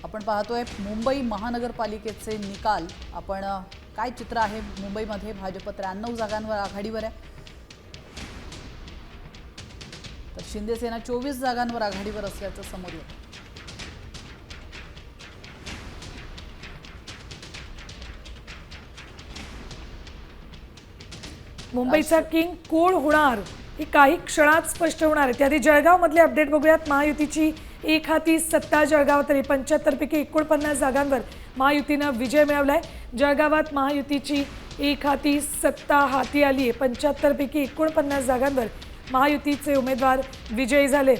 आपण पाहतोय मुंबई महानगरपालिकेचे निकाल। आपण काय चित्र आहे मुंबईमध्ये भाजप 93 जागांवर आघाडीवर आहे, तर शिंदे सेना 24 जागांवर आघाडीवर असल्याचं समोर येतं। मुंबईचा किंग कोण होणार हे काही क्षणात स्पष्ट होणार आहे। त्याआधी जळगाव मधले अपडेट बघूयात। महायुतीची एक हाती सत्ता जळगाव, तरी 75 पैकी 49 जागांवर महायुतीने विजय मिळवलाय। जळगावात महायुतीची एक हाती सत्ता हाती आली आहे। 75 पैकी 49 जागांवर महायुतीचे उमेदवार विजयी झाले।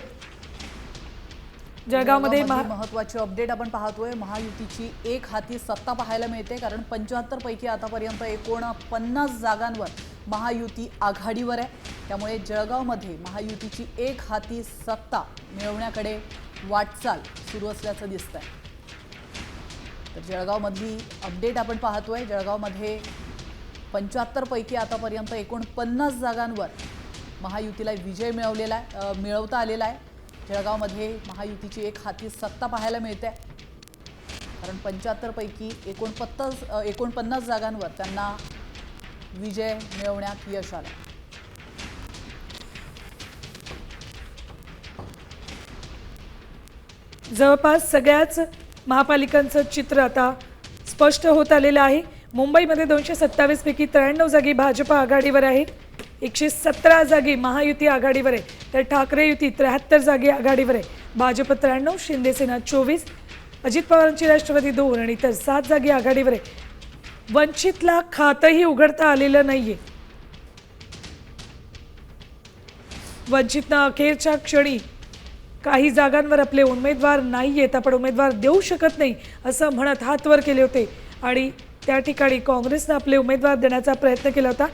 जळगावमध्ये महत्त्वाची अपडेट आपण पाहतोय। महायुतीची एक हाती सत्ता पाहायला मिळते, कारण 75 पैकी आतापर्यंत 49 जागांवर महायुती आघाडीवर आहे। त्यामुळे जळगावमध्ये महायुतीची एक हाती सत्ता मिळवण्याकडे वाटचाल सुरू असल्याचं दिसतंय। तर जळगावमधली अपडेट आपण पाहतोय। जळगावमध्ये 75 पैकी आतापर्यंत 49 जागांवर महायुतीला विजय मिळवता आलेला आहे। जळगावमध्ये महायुतीची एक हाती सत्ता पाहायला मिळते, कारण 75 पैकी 49 जागांवर त्यांना विजय मिळवण्यात यश आलं। जवळपास सगळ्याच महापालिकांचं चित्र आता स्पष्ट होत आलेलं आहे। मुंबईमध्ये 227 पैकी 93 जागी भाजप आघाडीवर आहे, 117 जागी महायुती आघाडीवर आहे, तर ठाकरे युती 73 जागी आघाडीवर आहे। भाजप 93, शिंदे सेना 24, अजित पवारांची राष्ट्रवादी 2 आणि इतर 7 जागी आघाडीवर आहे। वंचितला खातंही उघडता आलेलं नाहीये। वंचितनं अखेरच्या क्षणी काही जागांवर आपले उमेदवार नाही आहेत, आपण उमेदवार देऊ शकत नाही असं म्हणत हात वर केले होते आणि त्या ठिकाणी काँग्रेसनं आपले उमेदवार देण्याचा प्रयत्न केला होता।